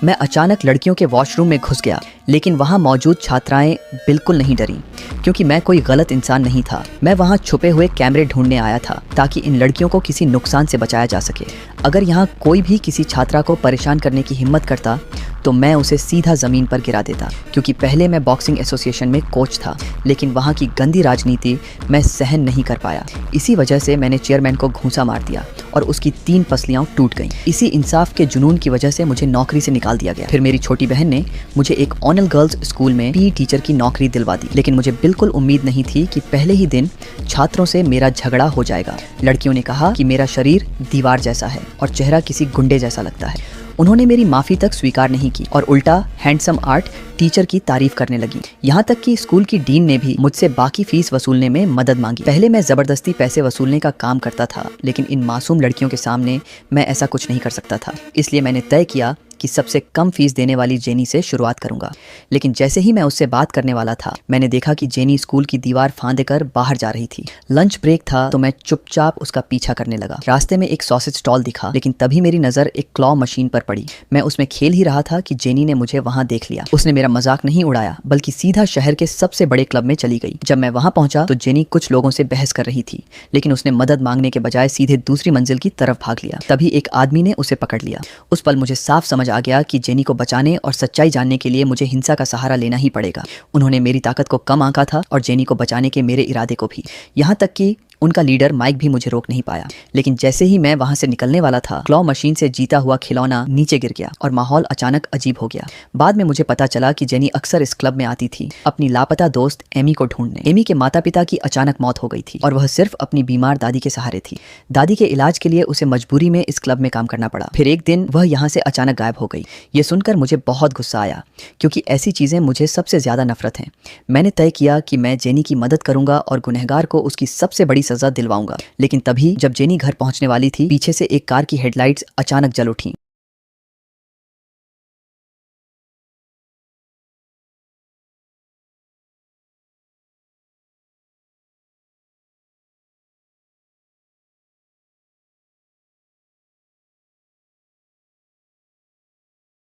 मैं अचानक लड़कियों के वॉशरूम में घुस गया, लेकिन वहाँ मौजूद छात्राएं बिल्कुल नहीं डरी, क्योंकि मैं कोई गलत इंसान नहीं था। मैं वहाँ छुपे हुए कैमरे ढूंढने आया था ताकि इन लड़कियों को किसी नुकसान से बचाया जा सके। अगर यहाँ कोई भी किसी छात्रा को परेशान करने की हिम्मत करता तो मैं उसे सीधा ज़मीन पर गिरा देता, क्योंकि पहले मैं बॉक्सिंग एसोसिएशन में कोच था, लेकिन वहाँ की गंदी राजनीति मैं सहन नहीं कर पाया। इसी वजह से मैंने चेयरमैन को घूंसा मार दिया और उसकी 3 पसलियाँ टूट गईं। इसी इंसाफ के जुनून की वजह से मुझे नौकरी से निकाल दिया गया। फिर मेरी छोटी बहन ने मुझे एक ऑनल गर्ल्स स्कूल में पीई टीचर की नौकरी दिलवा दी, लेकिन मुझे बिल्कुल उम्मीद नहीं थी कि पहले ही दिन छात्रों से मेरा झगड़ा हो जाएगा। लड़कियों ने कहा कि मेरा शरीर दीवार जैसा है और चेहरा किसी गुंडे जैसा लगता है। उन्होंने मेरी माफ़ी तक स्वीकार नहीं की और उल्टा हैंडसम आर्ट टीचर की तारीफ करने लगी। यहाँ तक कि स्कूल की डीन ने भी मुझसे बाकी फीस वसूलने में मदद मांगी। पहले मैं ज़बरदस्ती पैसे वसूलने का काम करता था, लेकिन इन मासूम लड़कियों के सामने मैं ऐसा कुछ नहीं कर सकता था। इसलिए मैंने तय किया कि सबसे कम फीस देने वाली जेनी से शुरुआत करूंगा। लेकिन जैसे ही मैं उससे बात करने वाला था, मैंने देखा कि जेनी स्कूल की दीवार फांदे कर बाहर जा रही थी। लंच ब्रेक था तो मैं चुपचाप उसका पीछा करने लगा। रास्ते में एक सॉसेज स्टॉल दिखा, लेकिन तभी मेरी नज़र एक क्लॉ मशीन पर पड़ी। मैं उसमें खेल ही रहा था कि जेनी ने मुझे वहां देख लिया। उसने मेरा मजाक नहीं उड़ाया, बल्कि सीधा शहर के सबसे बड़े क्लब में चली गई। जब मैं वहां पहुंचा तो जेनी कुछ लोगों से बहस कर रही थी, लेकिन उसने मदद मांगने के बजाय सीधे दूसरी मंजिल की तरफ भाग लिया। तभी एक आदमी ने उसे पकड़ लिया। उस पल मुझे साफ समझ आ गया कि जेनी को बचाने और सच्चाई जानने के लिए मुझे हिंसा का सहारा लेना ही पड़ेगा। उन्होंने मेरी ताकत को कम आंका था और जेनी को बचाने के मेरे इरादे को भी। यहाँ तक कि उनका लीडर माइक भी मुझे रोक नहीं पाया। लेकिन जैसे ही मैं वहां से निकलने वाला था, क्लॉ मशीन से जीता हुआ खिलौना नीचे गिर गया और माहौल अचानक अजीब हो गया। बाद में मुझे पता चला कि जेनी अक्सर इस क्लब में आती थी अपनी लापता दोस्त एमी को ढूंढने। एमी के माता पिता की अचानक मौत हो गई थी और वह सिर्फ अपनी बीमार दादी के सहारे थी। दादी के इलाज के लिए उसे मजबूरी में इस क्लब में काम करना पड़ा। फिर एक दिन वह यहाँ से अचानक गायब हो गई। ये सुनकर मुझे बहुत गुस्सा आया, क्योंकि ऐसी चीजें मुझे सबसे ज्यादा नफरत हैं। मैंने तय किया कि मैं जेनी की मदद करूंगा और गुनहगार को उसकी सबसे बड़ी सजा दिलवाऊंगा। लेकिन तभी जब जेनी घर पहुंचने वाली थी, पीछे से एक कार की हेडलाइट्स अचानक जल उठी।